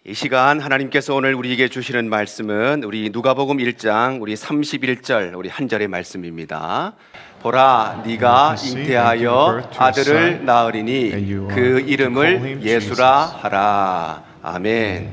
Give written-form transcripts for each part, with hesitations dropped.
이 시간 하나님께서 오늘 우리에게 주시는 말씀은 우리 누가복음 1장 우리 31절 우리 한 절의 말씀입니다. 보라 네가 잉태하여 아들을 낳으리니 그 이름을 예수라 하라. 아멘.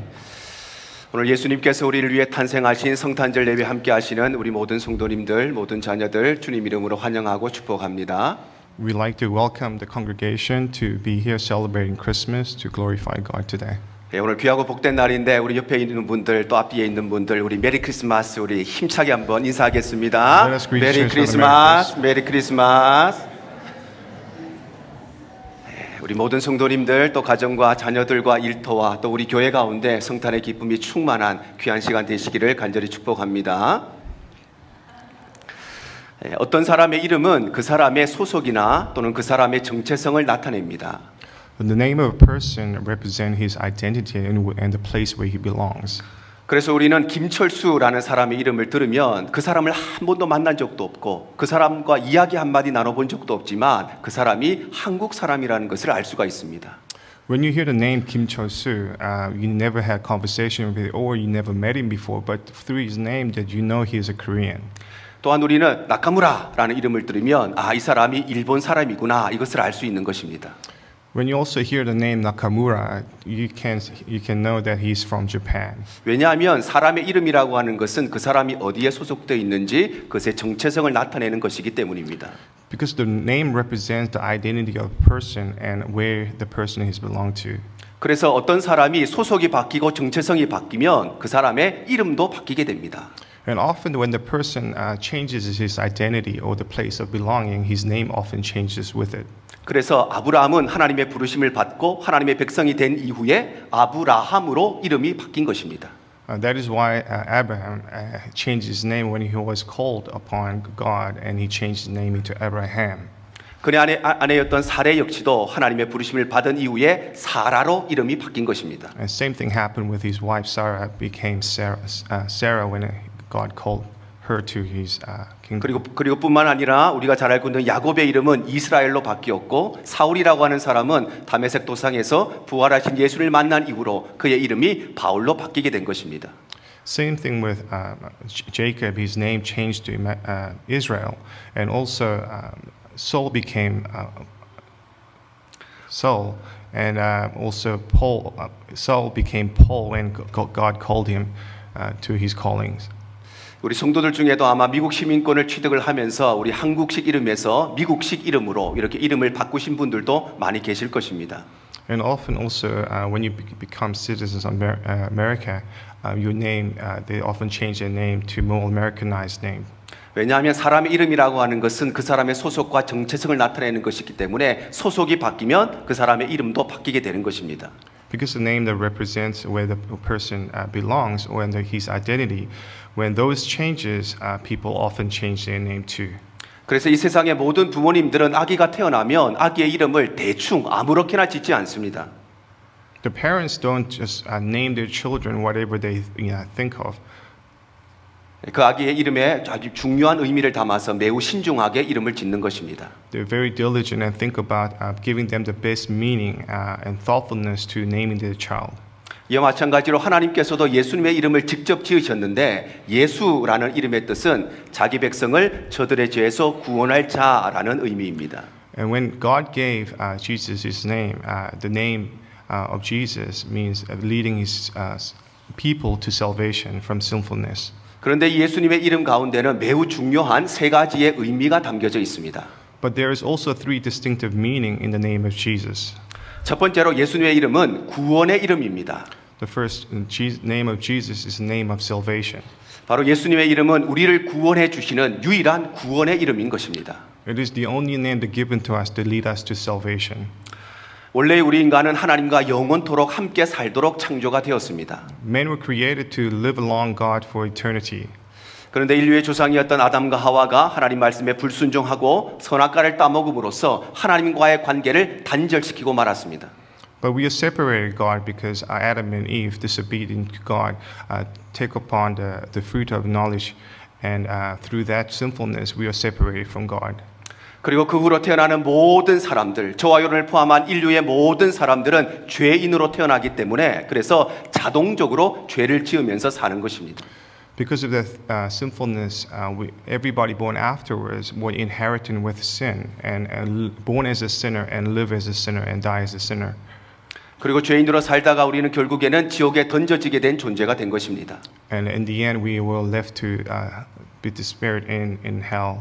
오늘 예수님께서 우리를 위해 탄생하신 성탄절 예배 함께 하시는 우리 모든 성도님들, 모든 자녀들 주님 이름으로 환영하고 축복합니다. We'd like to welcome the congregation to be here celebrating Christmas to glorify God today. 네, 오늘 귀하고 복된 날인데 우리 옆에 있는 분들 또 앞뒤에 있는 분들 우리 메리 크리스마스 우리 힘차게 한번 인사하겠습니다. 메리 크리스마스, 메리 크리스마스. 네, 우리 모든 성도님들 또 가정과 자녀들과 일터와 또 우리 교회 가운데 성탄의 기쁨이 충만한 귀한 시간 되시기를 간절히 축복합니다. 네, 어떤 사람의 이름은 그 사람의 소속이나 또는 그 사람의 정체성을 나타냅니다. The name of a person represents his identity and the place where he belongs. 그래서 우리는 김철수라는 사람의 이름을 들으면 그 사람을 한 번도 만난 적도 없고 그 사람과 이야기 한마디 나눠본 적도 없지만 그 사람이 한국 사람이라는 것을 알 수가 있습니다. When you hear the name Kim Chol-soo, you never had conversation with him or you never met him before, but through his name that you know he is a Korean. 또한 우리는 나카무라라는 이름을 들으면 이 사람이 일본 사람이구나 이것을 알 수 있는 것입니다. When you also hear the name Nakamura, you can know that he's from Japan. 왜냐하면 사람의 이름이라고 하는 것은 그 사람이 어디에 소속되어 있는지 그것의 정체성을 나타내는 것이기 때문입니다. Because the name represents the identity of a person and where the person is belonged to. 그래서 어떤 사람이 소속이 바뀌고 정체성이 바뀌면 그 사람의 이름도 바뀌게 됩니다. And often when the person changes his identity or the place of belonging, his name often changes with it. 그래서 아브라함은 하나님의 부르심을 받고 하나님의 백성이 된 이후에 아브라함으로 이름이 바뀐 것입니다. That is why Abraham changed his name when he was called upon God, and he changed his name into Abraham. 그의 아내였던 사례 역시도 하나님의 부르심을 받은 이후에 사라로 이름이 바뀐 것입니다. And same thing happened with his wife Sarah became Sarah when God called her to his kingdom. 그리고 뿐만 아니라 우리가 잘 알고 있는 야곱의 이름은 이스라엘로 바뀌었고 사울이라고 하는 사람은 다메섹 도상에서 부활하신 예수를 만난 이후로 그의 이름이 바울로 바뀌게 된 것입니다. Same thing with Jacob. His name changed to Israel, and also Saul became Saul, and also Paul. Saul became Paul when God called him to his callings. 우리 성도들 중에도 아마 미국 시민권을 취득을 하면서 우리 한국식 이름에서 미국식 이름으로 이렇게 이름을 바꾸신 분들도 많이 계실 것입니다. And often also when you become citizens of America, your name they often change their name to more Americanized name. 왜냐하면 사람의 이름이라고 하는 것은 그 사람의 소속과 정체성을 나타내는 것이기 때문에 소속이 바뀌면 그 사람의 이름도 바뀌게 되는 것입니다. Because the name that represents where the person belongs or his identity, when those changes, people often change their name too. 그래서 이 세상의 모든 부모님들은 아기가 태어나면 아기의 이름을 대충 아무렇게나 짓지 않습니다. The parents don't just name their children whatever they think of. 그 아기의 이름에 아주 중요한 의미를 담아서 매우 신중하게 이름을 짓는 것입니다. They're very diligent and think about giving them the best meaning and thoughtfulness to naming their child. 이와 마찬가지로 하나님께서도 예수님의 이름을 직접 지으셨는데 예수라는 이름의 뜻은 자기 백성을 저들의 죄에서 구원할 자라는 의미입니다. And when God gave Jesus his name, the name of Jesus means leading his people to salvation from sinfulness. 그런데 예수님의 이름 가운데는 매우 중요한 세 가지의 의미가 담겨져 있습니다. But there is also three distinctive meaning in the name of Jesus. 첫 번째로 예수님의 이름은 구원의 이름입니다. The first name of Jesus is the name of salvation. 바로 예수님의 이름은 우리를 구원해 주시는 유일한 구원의 이름인 것입니다. It is the only name that given to us to lead us to salvation. 원래 우리 인간은 하나님과 영원토록 함께 살도록 창조가 되었습니다. Men were created to live along God for eternity. 그런데 인류의 조상이었던 아담과 하와가 하나님 말씀에 불순종하고 선악과를 따먹음으로써 하나님과의 관계를 단절시키고 말았습니다. But we are separated God because Adam and Eve disobedient to God, take upon the fruit of knowledge, and through that sinfulness we are separated from God. 그리고 그 후로 태어나는 모든 사람들, 저와 여러분을 포함한 인류의 모든 사람들은 죄인으로 태어나기 때문에 그래서 자동적으로 죄를 지으면서 사는 것입니다. Because of that sinfulness, everybody born afterwards were inherited with sin and born as a sinner and live as a sinner and die as a sinner. 그리고 죄인으로 살다가 우리는 결국에는 지옥에 던져지게 된 존재가 된 것입니다. And in the end, we were left to be despaired in hell.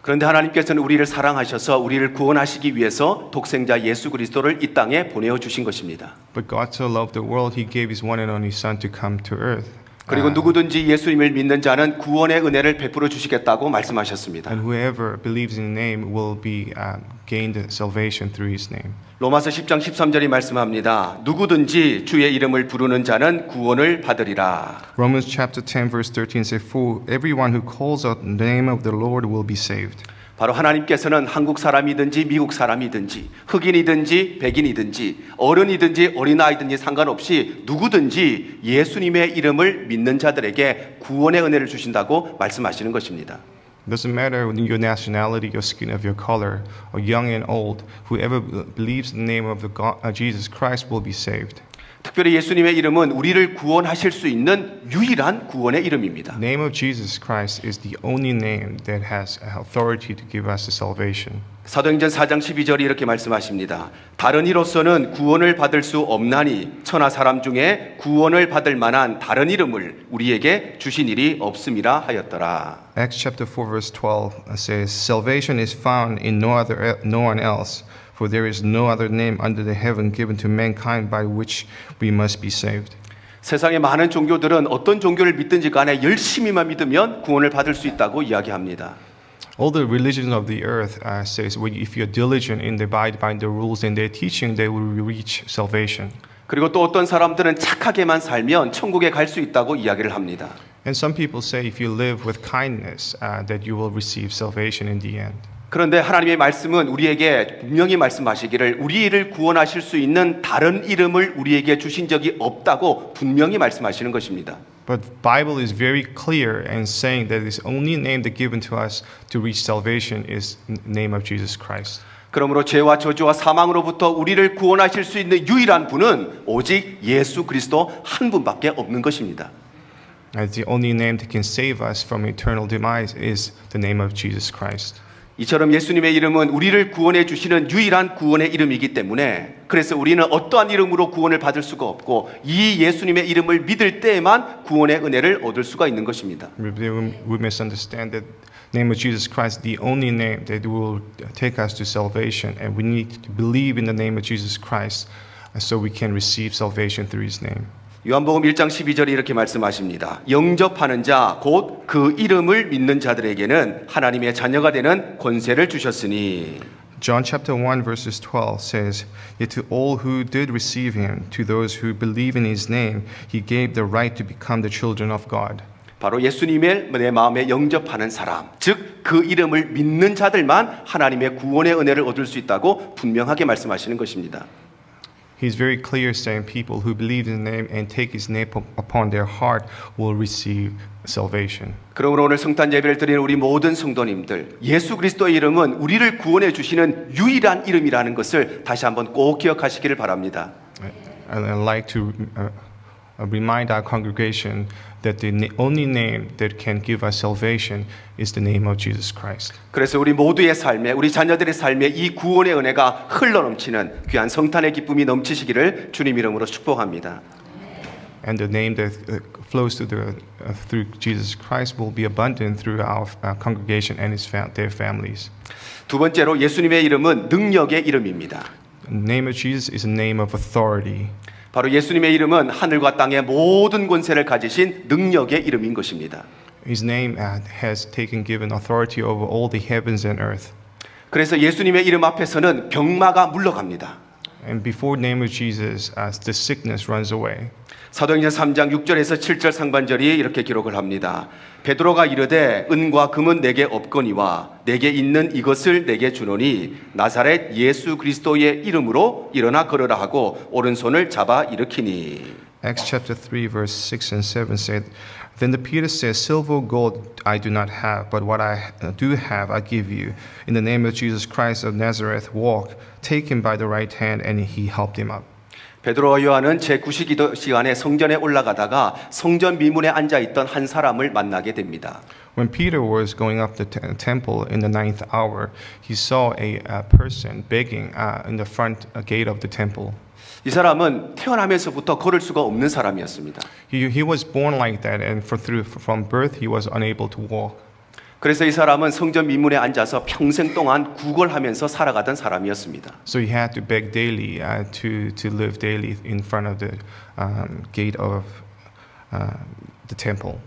그런데 하나님께서는 우리를 사랑하셔서 우리를 구원하시기 위해서 독생자 예수 그리스도를 이 땅에 보내어 주신 것입니다. But God so loved the world, He gave His one and only Son to come to earth. 그리고 누구든지 예수님을 믿는 자는 구원의 은혜를 베풀어 주시겠다고 말씀하셨습니다. And whoever believes in His name will be gained salvation through His name. 로마서 10장 13절이 말씀합니다. 누구든지 주의 이름을 부르는 자는 구원을 받으리라. Romans chapter 10 verse 13 says, "For everyone who calls out the name of the Lord will be saved." 바로 하나님께서는 한국 사람이든지 미국 사람이든지 흑인이든지 백인이든지 어른이든지 어린아이든지 상관없이 누구든지 예수님의 이름을 믿는 자들에게 구원의 은혜를 주신다고 말씀하시는 것입니다. Doesn't matter your nationality, your skin of your color, or young and old. Whoever believes in the name of Jesus Christ will be saved. 특별히 예수님의 이름은 우리를 구원하실 수 있는 유일한 구원의 이름입니다. The name of Jesus Christ is the only name that has authority to give us the salvation. 사도행전 4장 12절이 이렇게 말씀하십니다. 다른 이로서는 구원을 받을 수 없나니 천하 사람 중에 구원을 받을 만한 다른 이름을 우리에게 주신 일이 없음이라 하였더라. Acts chapter 4 verse 12 says, "Salvation is found in no one else, for there is no other name under the heaven given to mankind by which we must be saved." 세상의 많은 종교들은 어떤 종교를 믿든지 간에 열심히만 믿으면 구원을 받을 수 있다고 이야기합니다. All the religions of the earth says, well, if you're diligent in abide by the rules and their teaching, they will reach salvation. 그리고 또 어떤 사람들은 착하게만 살면 천국에 갈 수 있다고 이야기를 합니다. And some people say, if you live with kindness, that you will receive salvation in the end. 그런데 하나님의 말씀은 우리에게 분명히 말씀하시기를 우리를 구원하실 수 있는 다른 이름을 우리에게 주신 적이 없다고 분명히 말씀하시는 것입니다. But the Bible is very clear and saying that this only name that given to us to reach salvation is the name of Jesus Christ. 그러므로 죄와 저주와 사망으로부터 우리를 구원하실 수 있는 유일한 분은 오직 예수 그리스도 한 분밖에 없는 것입니다. And the only name that can save us from eternal demise is the name of Jesus Christ. 이처럼 예수님의 이름은 우리를 구원해 주시는 유일한 구원의 이름이기 때문에 그래서 우리는 어떠한 이름으로 구원을 받을 수가 없고 이 예수님의 이름을 믿을 때에만 구원의 은혜를 얻을 수가 있는 것입니다. We misunderstand that name of Jesus Christ, the only name that will take us to salvation, and we need to believe in the name of Jesus Christ so we can receive salvation through His name. 요한복음 1장 12절에 이렇게 말씀하십니다. 영접하는 자 곧 그 이름을 믿는 자들에게는 하나님의 자녀가 되는 권세를 주셨으니. John chapter 1 verses 12 says, "Yet to all who did receive him, to those who believe in his name, he gave the right to become the children of God." 바로 예수님의 내 마음에 영접하는 사람, 즉 그 이름을 믿는 자들만 하나님의 구원의 은혜를 얻을 수 있다고 분명하게 말씀하시는 것입니다. He's very clear saying people who believe in his name and take his name upon their heart will receive salvation. 그러므로 오늘 성탄 예배를 드리는 우리 모든 성도님들, 예수 그리스도의 이름은 우리를 구원해 주시는 유일한 이름이라는 것을 다시 한번 꼭 기억하시기를 바랍니다. And I'd like to remind our congregation that the only name that can give us salvation is the name of Jesus Christ. 그래서 우리 모두의 삶에, 우리 자녀들의 삶에 이 구원의 은혜가 흘러넘치는 귀한 성탄의 기쁨이 넘치시기를 주님 이름으로 축복합니다. And the name that flows through Jesus Christ will be abundant through our congregation and their families. 두 번째로 예수님의 이름은 능력의 이름입니다. The name of Jesus is a name of authority. 바로 예수님의 이름은 하늘과 땅의 모든 권세를 가지신 능력의 이름인 것입니다. His name has given authority over all the heavens and earth. 그래서 예수님의 이름 앞에서는 병마가 물러갑니다. And before the name of Jesus, the sickness runs away. 사도행전 3장 6절에서 7절 상반절이 이렇게 기록을 합니다. 베드로가 이르되 은과 금은 내게 없거니와 내게 있는 이것을 내게 주노니 나사렛 예수 그리스도의 이름으로 일어나 걸으라 하고 오른손을 잡아 일으키니. Acts chapter 3, verse 6 and 7 said, Then the Peter said, Silver, gold I do not have, but what I do have I give you. In the name of Jesus Christ of Nazareth, walk. Take him by the right hand, and he helped him up. 베드로와 요한은 제9시 기도 시간에 성전에 올라가다가 성전 미문에 앉아 있던 한 사람을 만나게 됩니다. When Peter was going up the temple in the 9th hour, he saw a person begging in the front gate of the temple. 이 사람은 태어나면서부터 걸을 수가 없는 사람이었습니다. He was born like that, and from birth he was unable to walk. 그래서 이 사람은 성전 미문에 앉아서 평생 동안 구걸하면서 살아가던 사람이었습니다. So he had to beg daily to live daily in front of the gate of the temple.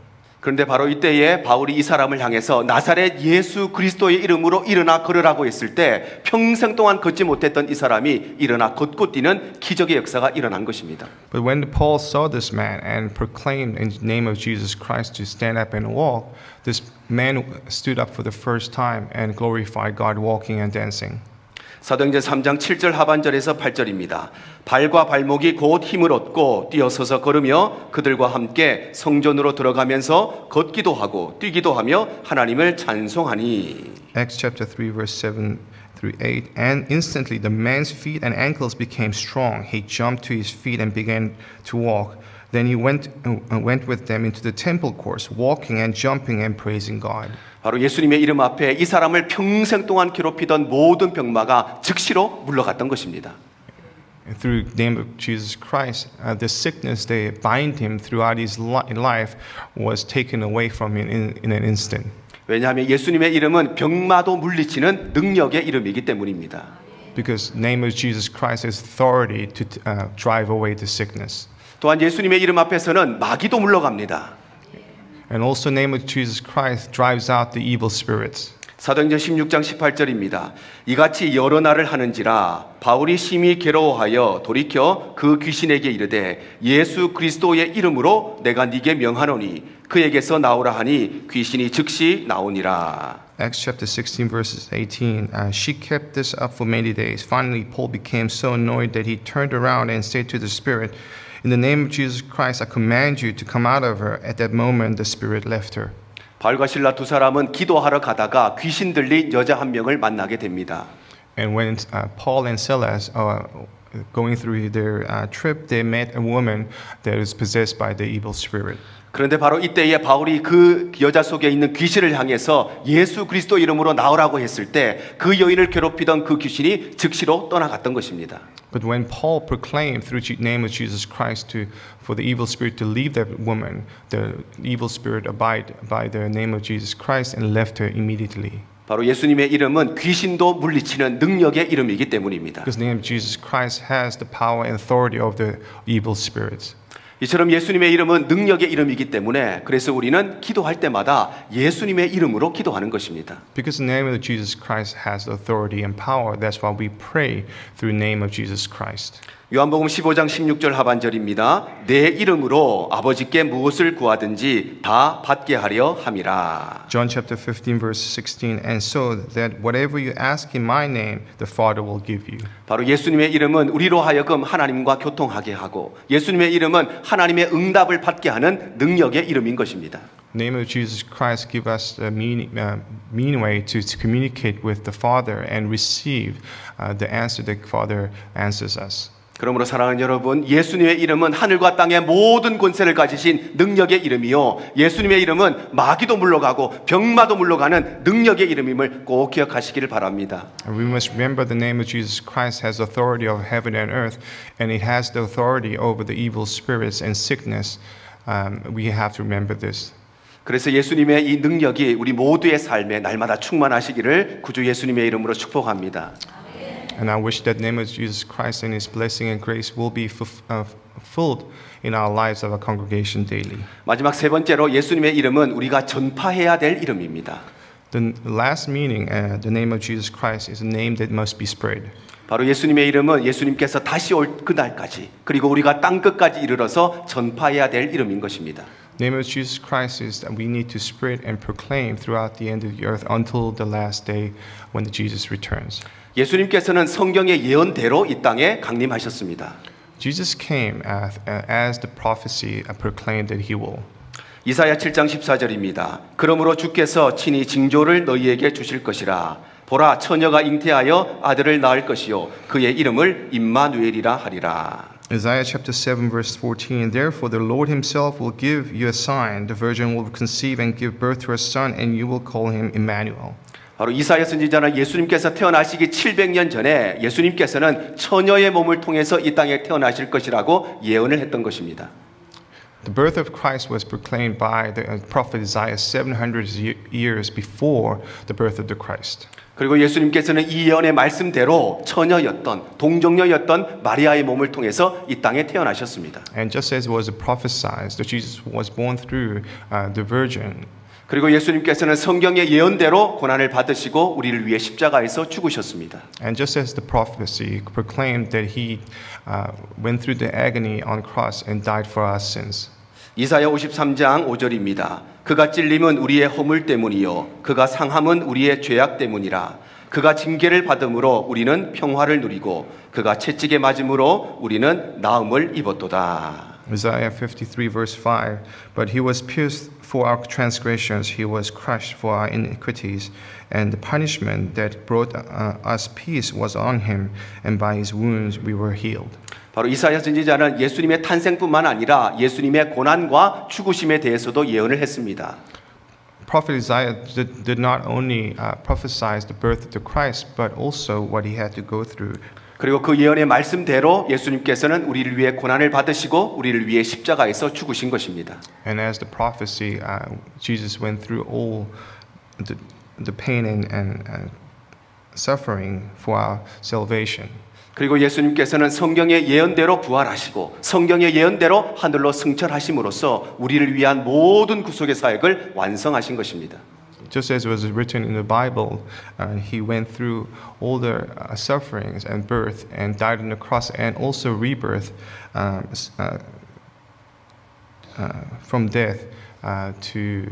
그런데 바로 이때에 바울이 이 사람을 향해서 나사렛 예수 그리스도의 이름으로 일어나 걸으라고 했을 때 평생 동안 걷지 못했던 이 사람이 일어나 걷고 뛰는 기적의 역사가 일어난 것입니다. But when Paul saw this man and proclaimed in the name of Jesus Christ to stand up and walk, this man stood up for the first time and glorified God walking and dancing. 사도행전 3장 7절 하반절에서 8절입니다. 발과 발목이 곧 힘을 얻고 뛰어서서 걸으며 그들과 함께 성전으로 들어가면서 걷기도 하고 뛰기도 하며 하나님을 찬송하니. Acts chapter 3 verse 7 through 8. And instantly the man's feet and ankles became strong. He jumped to his feet and began to walk. Then he went with them into the temple courts, walking and jumping and praising God. 바로 예수님의 이름 앞에 이 사람을 평생 동안 괴롭히던 모든 병마가 즉시로 물러갔던 것입니다. Through the name of Jesus Christ, the sickness they bind him throughout his life was taken away from him in an instant. 왜냐하면 예수님의 이름은 병마도 물리치는 능력의 이름이기 때문입니다. Because the name of Jesus Christ has authority to drive away the sickness. 또한 예수님의 이름 앞에서는 마귀도 물러갑니다. And also the name of Jesus Christ drives out the evil spirits. 사도행전 16장 18절입니다. 이같이 여러 날을 하는지라 바울이 심히 괴로워하여 돌이켜 그 귀신에게 이르되 예수 그리스도의 이름으로 내가 네게 명하노니 그에게서 나오라 하니 귀신이 즉시 나오니라. Acts chapter 16 verses 18. She kept this up for many days. Finally Paul became so annoyed that he turned around and said to the spirit, In the name of Jesus Christ, I command you to come out of her. At that moment, the spirit left her. 바울과 실라 두 사람은 기도하러 가다가 귀신 들린 여자 한 명을 만나게 됩니다. And when Paul and Silas are going through their trip, they met a woman that is possessed by the evil spirit. 그런데 바로 이때에 바울이 그 여자 속에 있는 귀신을 향해서 예수 그리스도 이름으로 나오라고 했을 때 그 여인을 괴롭히던 그 귀신이 즉시로 떠나갔던 것입니다. But when Paul proclaimed through the name of Jesus Christ for the evil spirit to leave that woman, the evil spirit abide by the name of Jesus Christ and left her immediately. 바로 예수님의 이름은 귀신도 물리치는 능력의 이름이기 때문입니다. Because the name of Jesus Christ has the power and authority of the evil spirits. 이처럼 예수님의 이름은 능력의 이름이기 때문에 그래서 우리는 기도할 때마다 예수님의 이름으로 기도하는 것입니다. Because the name of Jesus Christ has the authority and power, that's why we pray through the name of Jesus Christ. 요한복음 15장 16절 하반절입니다. 내 이름으로 아버지께 무엇을 구하든지 다 받게 하려 함이라. John chapter 15 verse 16. And so that whatever you ask in my name, the Father will give you. 바로 예수님의 이름은 우리로 하여금 하나님과 교통하게 하고 예수님의 이름은 하나님의 응답을 받게 하는 능력의 이름인 것입니다. The name of Jesus Christ give us a mean way to communicate with the Father and receive the answer that Father answers us. 그러므로 사랑하는 여러분, 예수님의 이름은 하늘과 땅의 모든 권세를 가지신 능력의 이름이요 예수님의 이름은 마귀도 물러가고 병마도 물러가는 능력의 이름임을 꼭 기억하시기를 바랍니다. And we must remember the name of Jesus Christ has authority over heaven and earth, and it has the authority over the evil spirits and sickness. We have to remember this. 그래서 예수님의 이 능력이 우리 모두의 삶에 날마다 충만하시기를 구주 예수님의 이름으로 축복합니다. And I wish that name of Jesus Christ and His blessing and grace will be fulfilled in our lives of our congregation daily. 마지막 세 번째로 예수님의 이름은 우리가 전파해야 될 이름입니다. The last meaning, the name of Jesus Christ is a name that must be spread. 바로 예수님의 이름은 예수님께서 다시 올 그날까지 그리고 우리가 땅 끝까지 이르러서 전파해야 될 이름인 것입니다. The name of Jesus Christ is that we need to spread and proclaim throughout the end of the earth until the last day when Jesus returns. 예수님께서는 성경의 예언대로 이 땅에 강림하셨습니다. Jesus came as the prophecy proclaimed that he will. 이사야 7장 14절입니다. 그러므로 주께서 친히 징조를 너희에게 주실 것이라. 보라 처녀가 잉태하여 아들을 낳을 것이요 그의 이름을 임마누엘이라 하리라. Isaiah chapter 7 verse 14, Therefore the Lord himself will give you a sign. The virgin will conceive and give birth to a son, and you will call him Emmanuel. 바로 이사야 선지자는 예수님께서 태어나시기 700년 전에 예수님께서는 처녀의 몸을 통해서 이 땅에 태어나실 것이라고 예언을 했던 것입니다. The birth of Christ was proclaimed by the prophet Isaiah 700 years before the birth of the Christ. 그리고 예수님께서는 이 예언의 말씀대로 처녀였던 동정녀였던 마리아의 몸을 통해서 이 땅에 태어나셨습니다. And just as was prophesied, that Jesus was born through the Virgin. 그리고 예수님께서는 성경의 예언대로 고난을 받으시고 우리를 위해 십자가에서 죽으셨습니다. And just as the prophecy proclaimed that he went through the agony on cross and died for our sins. 이사야 53장 5절입니다. 그가 찔림은 우리의 허물 때문이요 그가 상함은 우리의 죄악 때문이라. 그가 징계를 받음으로 우리는 평화를 누리고 그가 채찍에 맞음으로 우리는 나음을 입었도다. Isaiah 53 verse 5, But he was pierced for our transgressions, he was crushed for our iniquities, and the punishment that brought us peace was on him, and by his wounds we were healed. 바로 이사야 선지자는 예수님의 탄생뿐만 아니라 예수님의 고난과 죽으심에 대해서도 예언을 했습니다. Prophet Isaiah did not only prophesy the birth of the Christ, but also what he had to go through. 그리고 그 예언의 말씀대로 예수님께서는 우리를 위해 고난을 받으시고 우리를 위해 십자가에서 죽으신 것입니다. And as the prophecy, Jesus went through all the pain and suffering for our salvation. 그리고 예수님께서는 성경의 예언대로 부활하시고 성경의 예언대로 하늘로 승천하심으로써 우리를 위한 모든 구속의 사역을 완성하신 것입니다. Just as was written in the Bible, he went through all the sufferings and birth and died on the cross and also rebirth from death to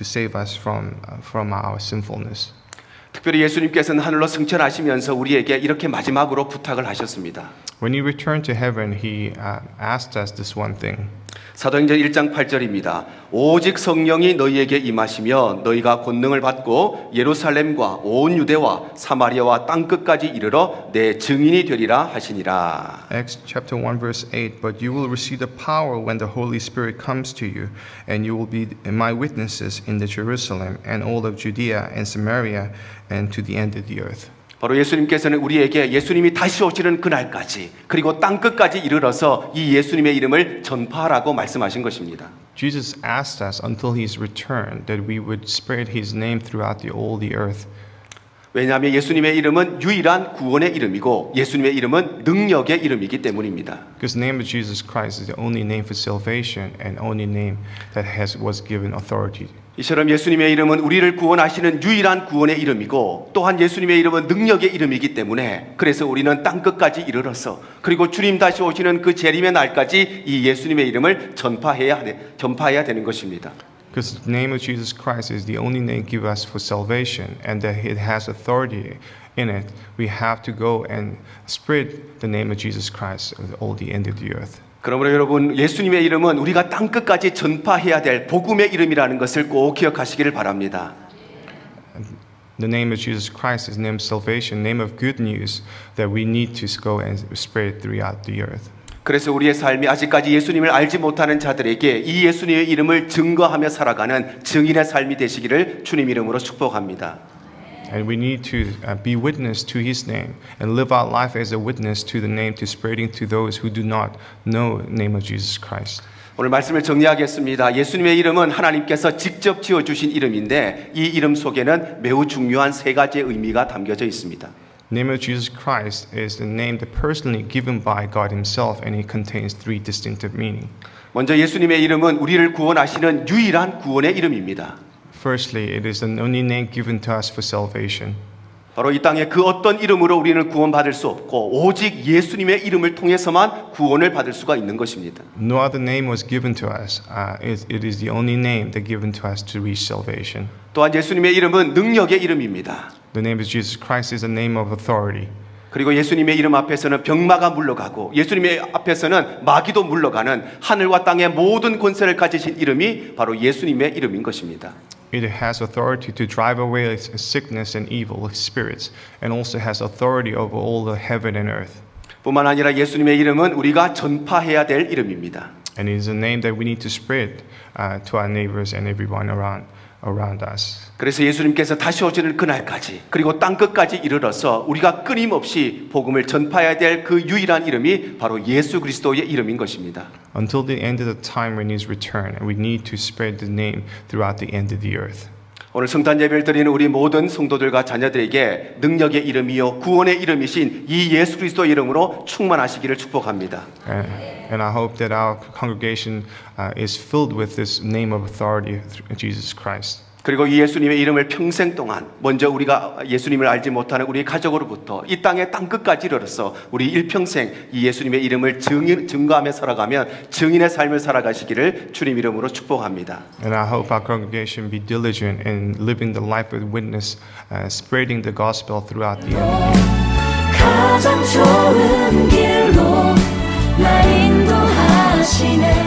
save us from our sinfulness. 특별히 예수님께서는 하늘로 승천하시면서 우리에게 이렇게 마지막으로 부탁을 하셨습니다. When he returned to heaven, he asked us this one thing. 사도행전 1장 8절입니다. 오직 성령이 너희에게 임하시면 너희가 권능을 받고 예루살렘과 온 유대와 사마리아와 땅끝까지 이르러 내 증인이 되리라 하시니라. Acts chapter 1 verse 8, But you will receive the power when the Holy Spirit comes to you, and you will be my witnesses in the Jerusalem and all of Judea and Samaria and to the end of the earth. 바로 예수님께서는 우리에게 예수님이 다시 오시는 그날까지 그리고 땅끝까지 이르러서 이 예수님의 이름을 전파하라고 말씀하신 것입니다. Jesus asked us until his return that we would spread his name throughout all the earth. 왜냐하면 예수님의 이름은 유일한 구원의 이름이고 예수님의 이름은 능력의 이름이기 때문입니다. Because the name of Jesus Christ is the only name for salvation and only name that was given authority. 이처럼 예수님의 이름은 우리를 구원하시는 유일한 구원의 이름이고 또한 예수님의 이름은 능력의 이름이기 때문에 그래서 우리는 땅끝까지 이르러서 그리고 주님 다시 오시는 그 재림의 날까지 이 예수님의 이름을 전파해야 되는 것입니다. Because the name of Jesus Christ is the only name given us for salvation and that it has authority in it. We have to go and spread the name of Jesus Christ to all the end of the earth. 그러므로 여러분 예수님의 이름은 우리가 땅끝까지 전파해야 될 복음의 이름이라는 것을 꼭 기억하시기를 바랍니다. The name of Jesus Christ is name of salvation, name of good news that we need to go and spread throughout the earth. 그래서 우리의 삶이 아직까지 예수님을 알지 못하는 자들에게 이 예수님의 이름을 증거하며 살아가는 증인의 삶이 되시기를 주님 이름으로 축복합니다. And we need to be witness to his name and live our life as a witness to the name, to spreading to those who do not know the name of Jesus Christ. 오늘 말씀을 정리하겠습니다. 예수님의 이름은 하나님께서 직접 지어주신 이름인데 이 이름 속에는 매우 중요한 세 가지의 의미가 담겨져 있습니다. The name of Jesus Christ is the name that personally given by God himself and it contains three distinctive meanings. 먼저 예수님의 이름은 우리를 구원하시는 유일한 구원의 이름입니다. Firstly, it is the only name given to us for salvation. 바로 이 땅에 그 어떤 이름으로 우리는 구원받을 수 없고 오직 예수님의 이름을 통해서만 구원을 받을 수가 있는 것입니다. No other name was given to us. It is the only name that given to us to reach salvation. 또한 예수님의 이름은 능력의 이름입니다. The name of Jesus Christ is a name of authority. 그리고 예수님의 이름 앞에서는 병마가 물러가고 예수님의 앞에서는 마귀도 물러가는 하늘과 땅의 모든 권세를 가지신 이름이 바로 예수님의 이름인 것입니다. It has authority to drive away sickness and evil spirits, and also has authority over all the heaven and earth. 뿐만 아니라 예수님의 이름은 우리가 전파해야 될 이름입니다. And it is a name that we need to spread to our neighbors and everyone around us. 그래서 예수님께서 다시 오시는 그날까지 그리고 땅 끝까지 이르러서 우리가 끊임없이 복음을 전파해야 될 그 유일한 이름이 바로 예수 그리스도의 이름인 것입니다. Until the end of the time when His return, and we need to spread the name throughout the end of the earth. 오늘 성탄 예배를 드리는 우리 모든 성도들과 자녀들에게 능력의 이름이요 구원의 이름이신 이 예수 그리스도의 이름으로 충만하시기를 축복합니다. And I hope that our congregation is filled with this name of authority through Jesus Christ. 그리고 이 예수님의 이름을 평생 동안 먼저 우리가 예수님을 알지 못하는 우리 가족으로부터 이 땅의 땅 끝까지 이르러서 우리 일평생 이 예수님의 이름을 증거하며 살아가면 증인의 삶을 살아가시기를 주님 이름으로 축복합니다. And I hope our congregation be diligent in living the life of witness, spreading the gospel throughout the earth. 가장 좋은 길로 날 인도하시네